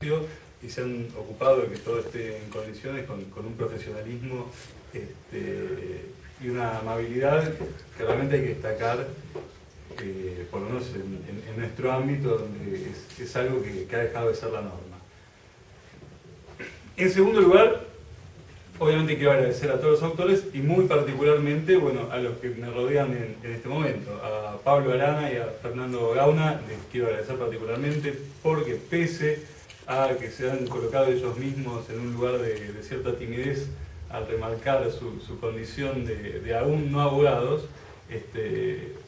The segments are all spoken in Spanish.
y se han ocupado de que todo esté en condiciones con un profesionalismo y una amabilidad que realmente hay que destacar, por lo menos en nuestro ámbito, donde es algo que ha dejado de ser la norma. En segundo lugar, obviamente quiero agradecer a todos los autores y muy particularmente, bueno, a los que me rodean en este momento. A Pablo Arana y a Fernando Gauna les quiero agradecer particularmente porque pese a que se han colocado ellos mismos en un lugar de cierta timidez al remarcar su condición de aún no abogados,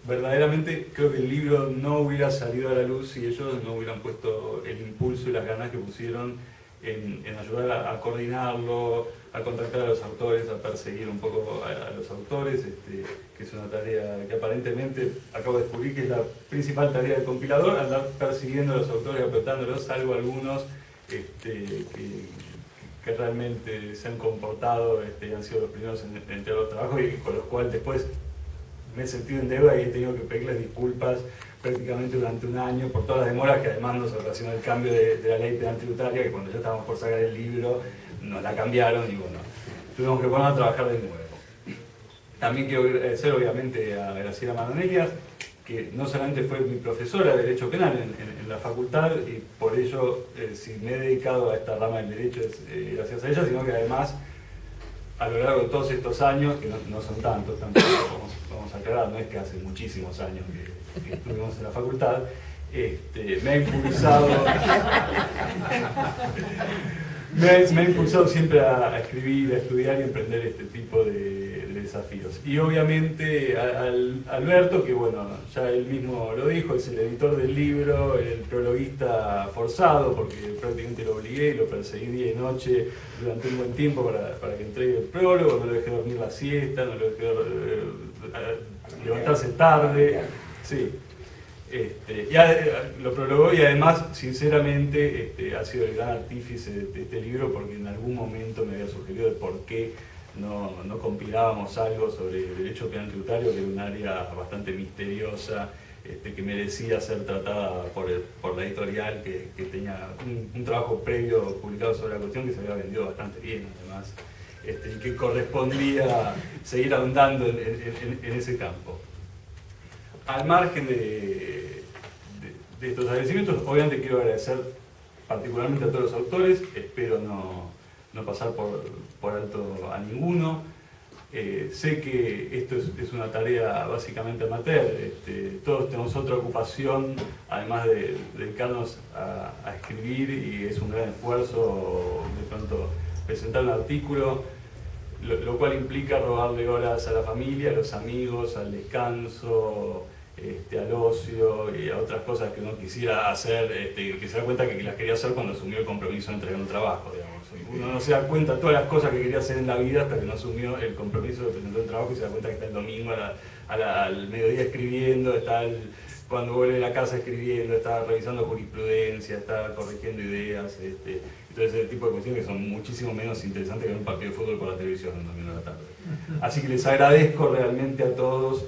verdaderamente creo que el libro no hubiera salido a la luz si ellos no hubieran puesto el impulso y las ganas que pusieron en ayudar a coordinarlo, a contactar a los autores, a perseguir un poco a los autores, que es una tarea que aparentemente acabo de descubrir que es la principal tarea del compilador, andar persiguiendo a los autores, apretándolos, salvo algunos que realmente se han comportado y han sido los primeros en entregar los trabajos y con los cuales después me he sentido en deuda y he tenido que pedirles disculpas prácticamente durante un año por todas las demoras que además nos ocasionó el cambio de la ley penal tributaria, que cuando ya estábamos por sacar el libro nos la cambiaron y bueno, tuvimos que ponernos a trabajar de nuevo. También quiero agradecer obviamente a Graciela Manonellas, que no solamente fue mi profesora de Derecho Penal en la facultad y por ello si me he dedicado a esta rama del derecho es gracias a ella, sino que además a lo largo de todos estos años, que no son tantos, tampoco vamos a aclarar, no es que hace muchísimos años que estuvimos en la facultad, me ha impulsado me ha impulsado siempre a escribir, a estudiar y a emprender este tipo de desafíos. Y obviamente a Alberto, que bueno, ya él mismo lo dijo, es el editor del libro, el prologuista forzado, porque prácticamente lo obligué y lo perseguí día y noche durante un buen tiempo para que entregue el prólogo, no lo dejé dormir la siesta, no lo dejé levantarse tarde, sí. Lo prologó y además, sinceramente, ha sido el gran artífice de este libro porque en algún momento me había sugerido de por qué no compilábamos algo sobre el derecho penal tributario, que era un área bastante misteriosa, que merecía ser tratada por la editorial, que tenía un trabajo previo publicado sobre la cuestión que se había vendido bastante bien, además, y que correspondía seguir ahondando en ese campo. Al margen de estos agradecimientos, obviamente quiero agradecer particularmente a todos los autores, espero no pasar por alto a ninguno. Sé que esto es una tarea básicamente amateur, todos tenemos otra ocupación, además de dedicarnos a escribir, y es un gran esfuerzo de pronto presentar un artículo, lo cual implica robarle horas a la familia, a los amigos, al descanso, al ocio y a otras cosas que uno quisiera hacer, que se da cuenta que las quería hacer cuando asumió el compromiso de entregar un trabajo, digamos. Uno no se da cuenta de todas las cosas que quería hacer en la vida hasta que no asumió el compromiso de presentar un trabajo y se da cuenta que está el domingo al mediodía escribiendo, cuando vuelve a la casa escribiendo, está revisando jurisprudencia, está corrigiendo ideas, entonces ese tipo de cuestiones que son muchísimo menos interesantes que un partido de fútbol por la televisión en domingo de la tarde. Así que les agradezco realmente a todos,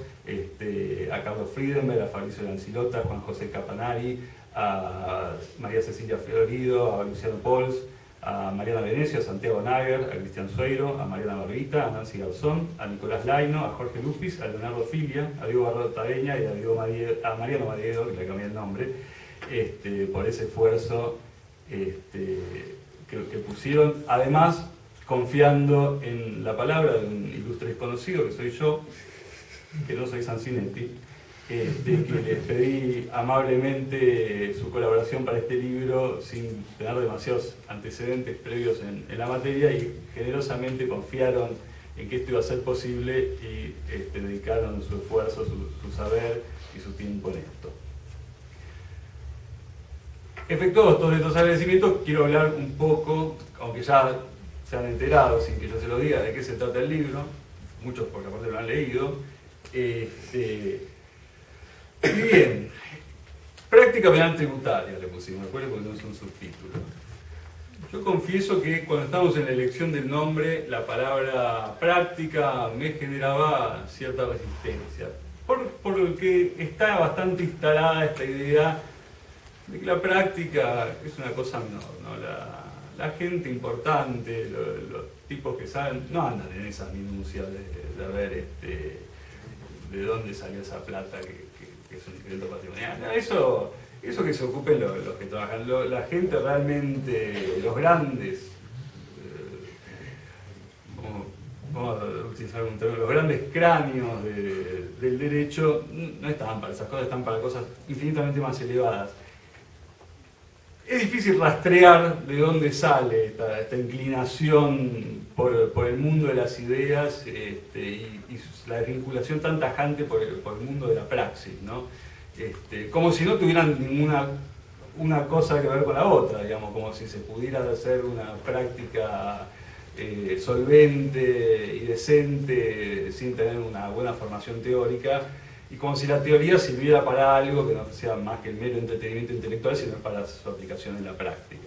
a Carlos Friedenberg, a Fabricio Lancilota, a Juan José Capanari, a María Cecilia Florido, a Luciano Pols, a Mariana Venecio, a Santiago Nager, a Cristian Sueiro, a Mariana Barbita, a Nancy Garzón, a Nicolás Laino, a Jorge Lupis, a Leonardo Filia, a Diego Barro Tadeña y a Mariano Madiedo, que le cambié el nombre, por ese esfuerzo que pusieron, además confiando en la palabra de un ilustre desconocido que soy yo, que no soy Sansinetti, que les pedí amablemente su colaboración para este libro sin tener demasiados antecedentes previos en la materia, y generosamente confiaron en que esto iba a ser posible y dedicaron su esfuerzo, su saber y su tiempo en esto. Efectuados todos estos agradecimientos, quiero hablar un poco, aunque ya se han enterado sin que yo se lo diga, de qué se trata el libro, muchos porque aparte lo han leído. Bien, práctica penal tributaria le pusimos, recuerden porque no es un subtítulo. Yo confieso que cuando estábamos en la elección del nombre, la palabra práctica me generaba cierta resistencia, porque está bastante instalada esta idea de que la práctica es una cosa menor, ¿no? La gente importante, los tipos que saben, no andan en esas minucias de ver de dónde salió esa plata que es un incremento patrimonial. Eso que se ocupen los que trabajan. La gente realmente, los grandes, vamos a utilizar un término, los grandes cráneos del derecho no están para esas cosas, están para cosas infinitamente más elevadas. Es difícil rastrear de dónde sale esta inclinación por el mundo de las ideas y la desvinculación tan tajante por el mundo de la praxis, ¿no? Como si no tuvieran ninguna una cosa que ver con la otra, digamos, como si se pudiera hacer una práctica solvente y decente sin tener una buena formación teórica, y como si la teoría sirviera para algo que no sea más que el mero entretenimiento intelectual, sino para su aplicación en la práctica.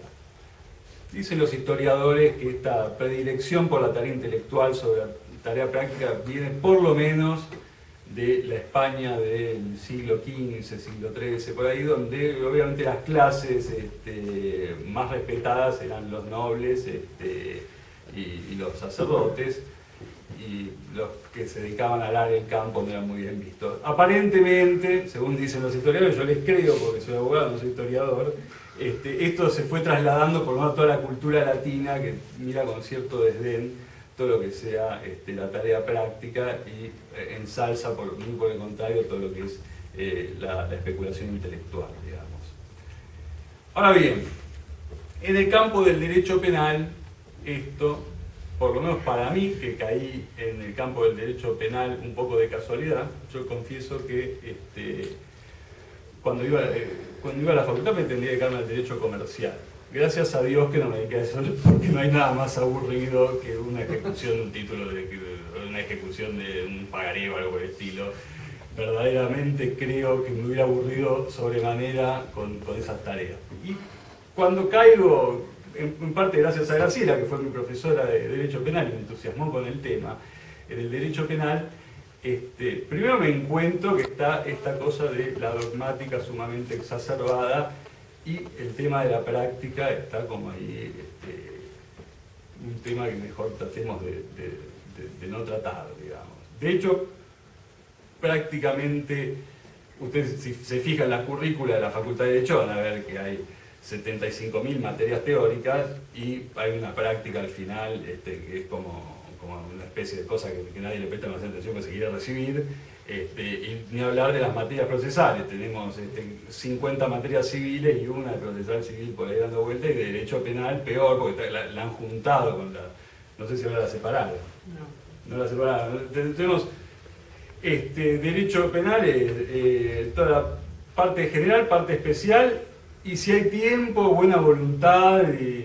Dicen los historiadores que esta predilección por la tarea intelectual sobre la tarea práctica viene por lo menos de la España del siglo XV, siglo XIII, por ahí, donde obviamente las clases más respetadas eran los nobles y los sacerdotes, y los que se dedicaban al área del campo no eran muy bien vistos. Aparentemente, según dicen los historiadores, yo les creo porque soy abogado, no soy historiador, esto se fue trasladando por lo menos a toda la cultura latina, que mira con cierto desdén todo lo que sea la tarea práctica y ensalza muy por el contrario todo lo que es la especulación intelectual, digamos. Ahora bien, en el campo del derecho penal, esto, por lo menos para mí, que caí en el campo del derecho penal un poco de casualidad, yo confieso que cuando iba a la facultad pretendía dedicarme al derecho comercial. Gracias a Dios que no me dediqué a eso, porque no hay nada más aburrido que una ejecución de un título, una ejecución de un pagaré o algo por el estilo. Verdaderamente creo que me hubiera aburrido sobremanera con esas tareas. Y cuando caigo, en parte gracias a Graciela, que fue mi profesora de Derecho Penal y me entusiasmó con el tema, en el Derecho Penal, primero me encuentro que está esta cosa de la dogmática sumamente exacerbada, y el tema de la práctica está como ahí, un tema que mejor tratemos de no tratar, digamos. De hecho, prácticamente, ustedes si se fijan en la currícula de la Facultad de Derecho van a ver que hay 75.000 materias teóricas y hay una práctica al final que es como una especie de cosa que nadie le presta más atención que se quiere recibir. Y ni hablar de las materias procesales, tenemos 50 materias civiles y una de procesal civil por ahí dando vuelta, y de derecho penal peor, porque la han juntado con no sé si ahora la separaron. No la separaron. Tenemos derecho penal, toda la parte general, parte especial, y si hay tiempo, buena voluntad y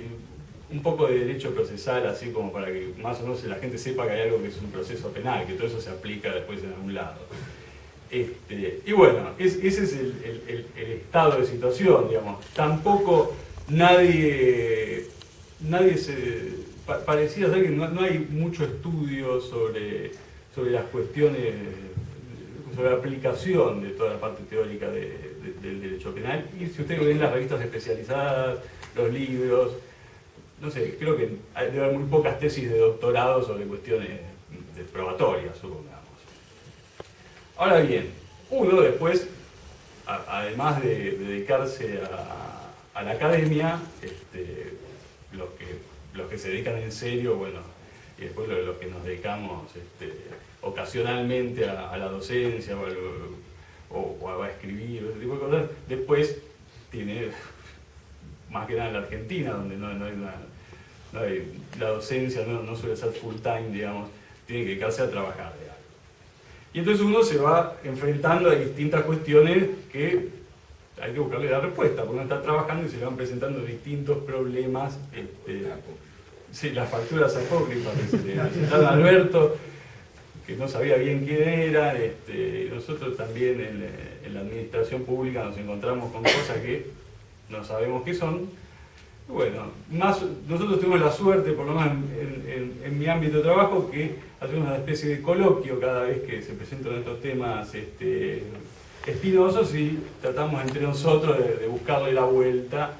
un poco de derecho procesal, así como para que más o menos la gente sepa que hay algo que es un proceso penal, que todo eso se aplica después en algún lado. Y bueno, ese es el estado de situación, digamos. Tampoco nadie parecía ser que no hay mucho estudio sobre las cuestiones, sobre la aplicación de toda la parte teórica del derecho penal. Y si ustedes ven las revistas especializadas, los libros, no sé, creo que debe haber muy pocas tesis de doctorado sobre cuestiones probatorias, supongamos. Ahora bien, uno después, además de dedicarse a la academia, los que se dedican en serio, bueno, y después los que nos dedicamos ocasionalmente a la docencia o a escribir, ese tipo de cosas, después tiene, más que nada en la Argentina, donde no hay la docencia no suele ser full time, digamos, tiene que dedicarse a trabajar de algo. Y entonces uno se va enfrentando a distintas cuestiones que hay que buscarle la respuesta, porque uno está trabajando y se le van presentando distintos problemas. Sí, las facturas apócrifas que se le presentaron a Alberto, que no sabía bien quién era, y nosotros también en la administración pública nos encontramos con cosas que no sabemos qué son. Bueno, nosotros tuvimos la suerte, por lo menos en mi ámbito de trabajo, que hacemos una especie de coloquio cada vez que se presentan estos temas espinosos y tratamos entre nosotros de buscarle la vuelta,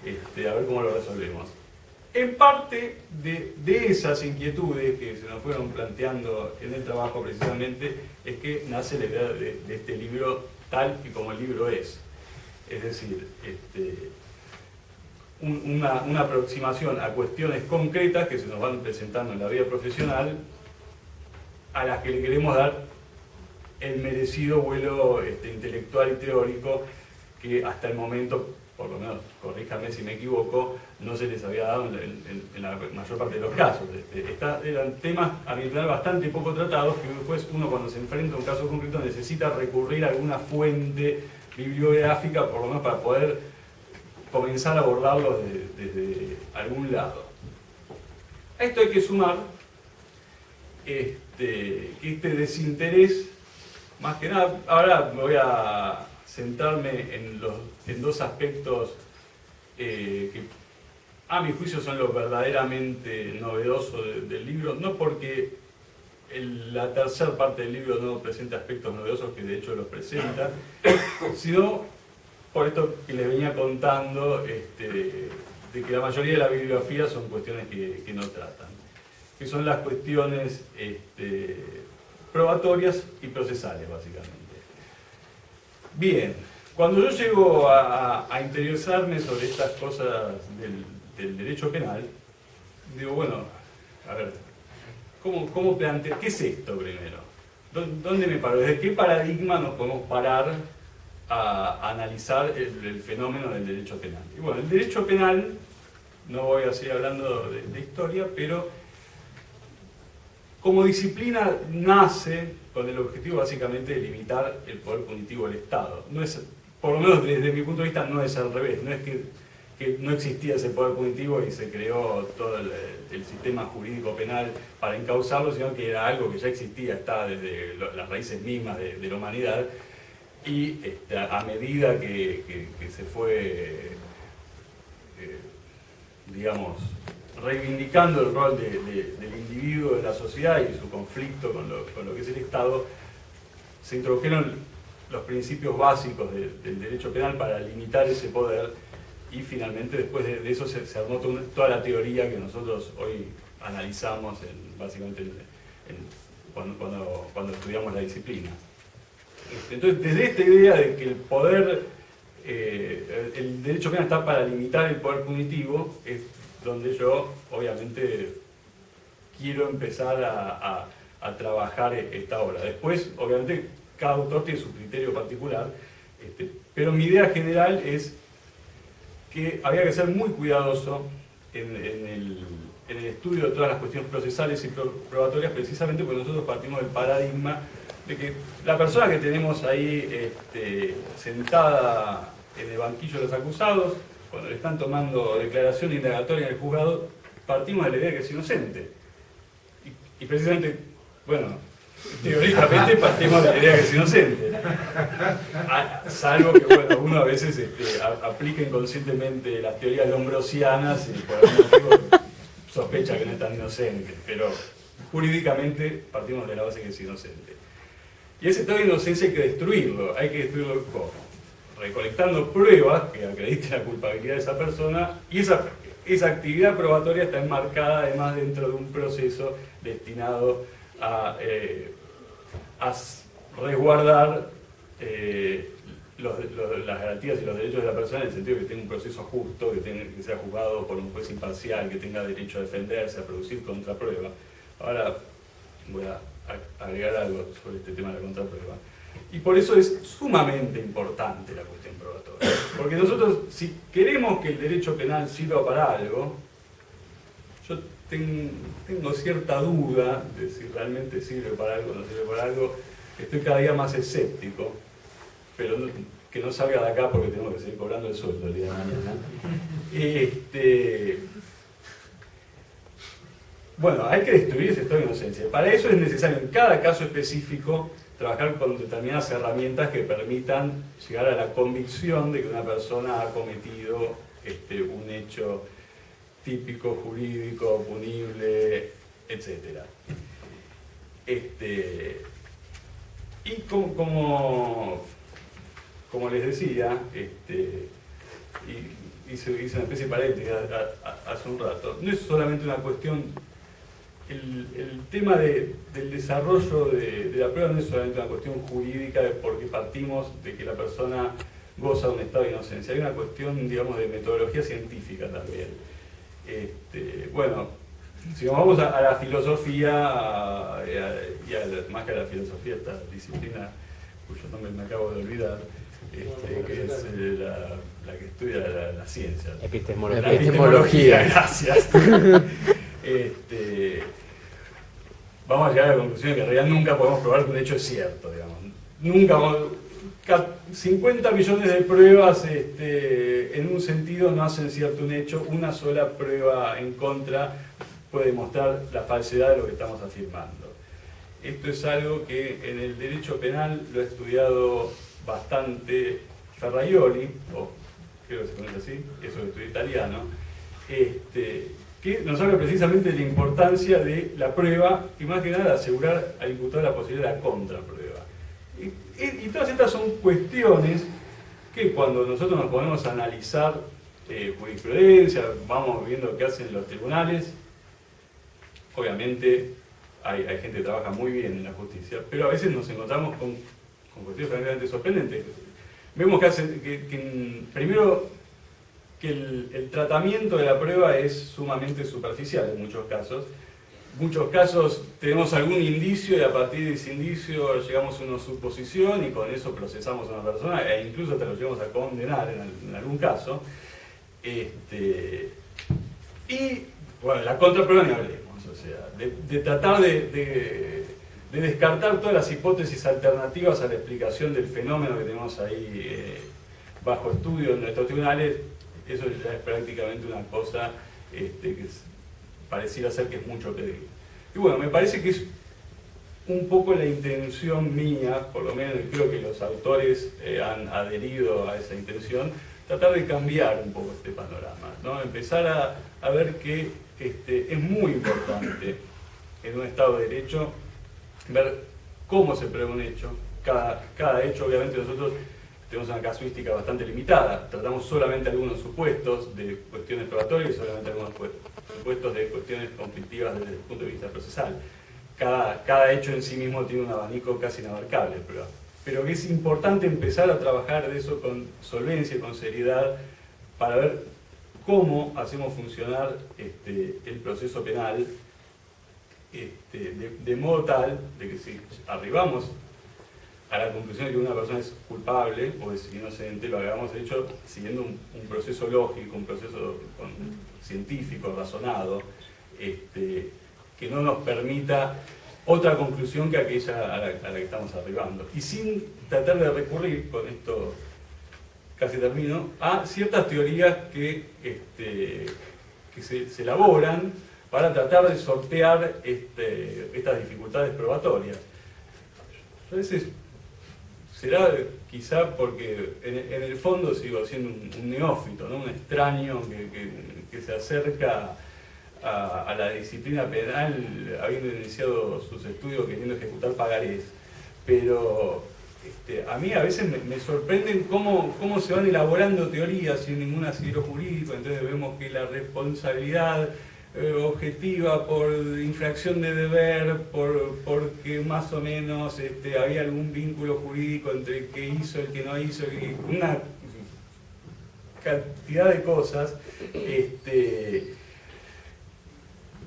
a ver cómo lo resolvemos. En parte de esas inquietudes que se nos fueron planteando en el trabajo precisamente es que nace la idea de este libro tal y como el libro es. Es decir, una aproximación a cuestiones concretas que se nos van presentando en la vida profesional, a las que le queremos dar el merecido vuelo intelectual y teórico que hasta el momento, por lo menos, corríjame si me equivoco, no se les había dado en la mayor parte de los casos. Eran temas a mi entender bastante poco tratados, que después uno cuando se enfrenta a un caso concreto necesita recurrir a alguna fuente bibliográfica, por lo menos para poder comenzar a abordarlos desde algún lado. A esto hay que sumar que este desinterés, más que nada, ahora me voy a centrarme en dos aspectos que a mi juicio son lo verdaderamente novedoso del libro, no porque la tercera parte del libro no presenta aspectos novedosos, que de hecho los presenta, sino por esto que les venía contando, de que la mayoría de la bibliografía son cuestiones que no tratan, que son las cuestiones probatorias y procesales, básicamente. Bien, cuando yo llego a interiorizarme sobre estas cosas del derecho penal, digo, bueno, a ver, ¿cómo planteo? ¿Qué es esto primero? ¿Dónde me paro? ¿Desde qué paradigma nos podemos parar a analizar el fenómeno del derecho penal? Y bueno, el derecho penal, no voy a seguir hablando de historia, pero como disciplina nace con el objetivo básicamente de limitar el poder punitivo del Estado. No es, por lo menos desde mi punto de vista, no es al revés, no es que no existía ese poder punitivo y se creó todo el sistema jurídico penal para encauzarlo, sino que era algo que ya existía, está desde las raíces mismas de la humanidad, y a medida que se fue, digamos, reivindicando el rol del individuo en la sociedad y su conflicto con lo que es el Estado, se introdujeron los principios básicos del derecho penal para limitar ese poder, y finalmente después de eso se armó toda la teoría que nosotros hoy analizamos básicamente cuando estudiamos la disciplina. Entonces, desde esta idea de que el poder, el derecho penal está para limitar el poder punitivo, es donde yo obviamente quiero empezar a trabajar esta obra. Después, obviamente, cada autor tiene su criterio particular, pero mi idea general es que había que ser muy cuidadoso en el estudio de todas las cuestiones procesales y probatorias, precisamente porque nosotros partimos del paradigma de que la persona que tenemos ahí sentada en el banquillo de los acusados, cuando le están tomando declaración indagatoria en el juzgado, partimos de la idea de que es inocente. Y precisamente, bueno, teóricamente partimos de la idea de que es inocente. Salvo que, bueno, uno a veces aplica inconscientemente las teorías lombrosianas y por algún motivo sospecha que no es tan inocente. Pero jurídicamente partimos de la base que es inocente. Y ese estado de inocencia hay que destruirlo. ¿Hay que destruirlo cómo? Recolectando pruebas que acrediten la culpabilidad de esa persona, y esa actividad probatoria está enmarcada además dentro de un proceso destinado a resguardar las garantías y los derechos de la persona, en el sentido de que tenga un proceso justo, que sea juzgado por un juez imparcial, que tenga derecho a defenderse, a producir contraprueba. Ahora voy a agregar algo sobre este tema de la contraprueba. Y por eso es sumamente importante la cuestión probatoria. Porque nosotros, si queremos que el derecho penal sirva para algo, yo tengo cierta duda de si realmente sirve para algo o no sirve para algo. Estoy cada día más escéptico, pero que no salga de acá porque tengo que seguir cobrando el sueldo el día de mañana. Bueno, hay que destruir ese estado de inocencia. Para eso es necesario en cada caso específico trabajar con determinadas herramientas que permitan llegar a la convicción de que una persona ha cometido un hecho típico, jurídico, punible, etc. Y como como les decía, hice una especie de paréntesis hace un rato, no es solamente una cuestión, el tema del desarrollo de la prueba no es solamente una cuestión jurídica porque partimos de que la persona goza de un estado de inocencia, hay una cuestión, digamos, de metodología científica también. Bueno, si nos vamos a la filosofía, más que a la filosofía, esta disciplina cuyo nombre me acabo de olvidar, que es la que estudia la ciencia. Epistemología. La epistemología, gracias. Vamos a llegar a la conclusión de que en realidad nunca podemos probar que un hecho es cierto, digamos. Nunca vamos, 50 millones de pruebas en un sentido no hacen cierto un hecho, una sola prueba en contra puede demostrar la falsedad de lo que estamos afirmando. Esto es algo que en el derecho penal lo ha estudiado bastante Ferraioli, o creo que se conoce así, eso que estudia italiano, que nos habla precisamente de la importancia de la prueba y más que nada asegurar al imputado la posibilidad de la contraprueba. Y todas estas son cuestiones que cuando nosotros nos ponemos a analizar jurisprudencia, vamos viendo qué hacen los tribunales, obviamente hay gente que trabaja muy bien en la justicia, pero a veces nos encontramos con cuestiones francamente sorprendentes. Vemos primero que el tratamiento de la prueba es sumamente superficial en muchos casos. En muchos casos tenemos algún indicio y a partir de ese indicio llegamos a una suposición y con eso procesamos a una persona e incluso te lo llevamos a condenar en algún caso. Y bueno, la contraprueba ni hablemos, o sea, de tratar de descartar todas las hipótesis alternativas a la explicación del fenómeno que tenemos ahí bajo estudio en nuestros tribunales, eso ya es prácticamente una cosa que pareciera ser que es mucho pedir. Y bueno, me parece que es un poco la intención mía, por lo menos creo que los autores han adherido a esa intención, tratar de cambiar un poco este panorama, ¿no? Empezar a ver que es muy importante en un Estado de Derecho ver cómo se prueba un hecho. Cada hecho, obviamente, nosotros tenemos una casuística bastante limitada, tratamos solamente algunos supuestos de cuestiones probatorias y solamente algunos supuestos de cuestiones conflictivas desde el punto de vista procesal. Cada hecho en sí mismo tiene un abanico casi inabarcable, pero que es importante empezar a trabajar de eso con solvencia y con seriedad para ver cómo hacemos funcionar el proceso penal de modo tal de que si arribamos a la conclusión de que una persona es culpable o es inocente, lo hagamos de hecho siguiendo un proceso lógico, un proceso científico, razonado, que no nos permita otra conclusión que aquella a la que estamos arribando. Y sin tratar de recurrir, con esto casi termino, a ciertas teorías que se elaboran para tratar de sortear estas dificultades probatorias. A veces será quizá porque en el fondo sigo siendo un neófito, ¿no? Un extraño que se acerca a la disciplina penal habiendo iniciado sus estudios queriendo ejecutar pagarés. Pero a mí a veces me sorprenden cómo se van elaborando teorías sin ningún asidero jurídico. Entonces vemos que la responsabilidad objetiva por infracción de deber, porque más o menos había algún vínculo jurídico entre el que hizo, el que no hizo, una cantidad de cosas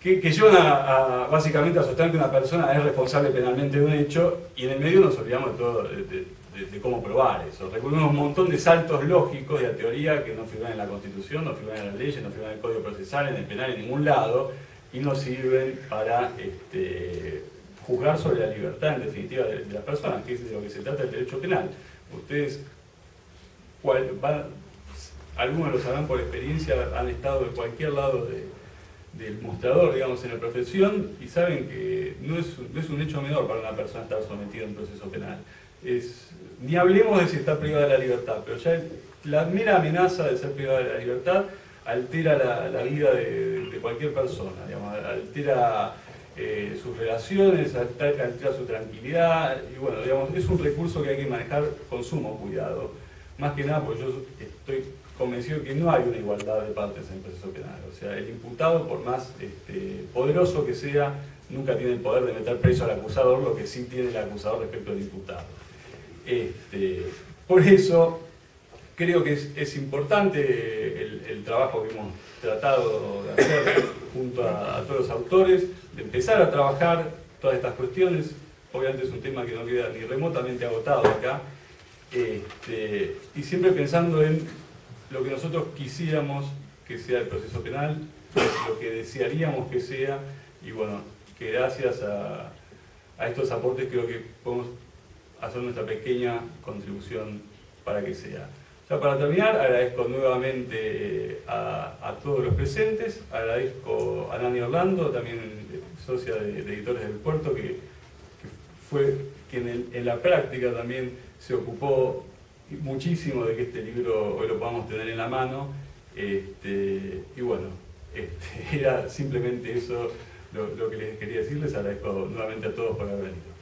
que llevan básicamente a sostener que una persona es responsable penalmente de un hecho, y en el medio nos olvidamos de todo, de cómo probar eso. Recurrimos a un montón de saltos lógicos de la teoría que no figuran en la Constitución, no figuran en las leyes, no figuran en el Código Procesal, en el penal, en ningún lado, y nos sirven para juzgar sobre la libertad, en definitiva, de las personas, que es de lo que se trata el derecho penal. Ustedes, algunos lo sabrán por experiencia, han estado de cualquier lado del mostrador, digamos, en la profesión, y saben que no es un hecho menor para una persona estar sometida a un proceso penal. Ni hablemos de si está privada de la libertad, pero ya la mera amenaza de ser privada de la libertad altera la vida de cualquier persona, digamos, altera sus relaciones, altera su tranquilidad, y bueno, digamos, es un recurso que hay que manejar con sumo cuidado. más que nada porque yo estoy convencido que no hay una igualdad de partes en el proceso penal. O sea, el imputado, por más poderoso que sea, nunca tiene el poder de meter preso al acusador, lo que sí tiene el acusador respecto al imputado. Por eso, creo que es importante el trabajo que hemos tratado de hacer junto a todos los autores, de empezar a trabajar todas estas cuestiones. Obviamente es un tema que no queda ni remotamente agotado acá, y siempre pensando en lo que nosotros quisiéramos que sea el proceso penal, lo que desearíamos que sea, y bueno, que gracias a estos aportes creo que podemos hacer nuestra pequeña contribución para que sea. Ya para terminar, agradezco nuevamente a todos los presentes, agradezco a Nani Orlando, también socia de Editores del Puerto, que fue quien en la práctica también se ocupó muchísimo de que este libro hoy lo podamos tener en la mano, y bueno, era simplemente eso lo que les quería decir. Les agradezco nuevamente a todos por haber venido.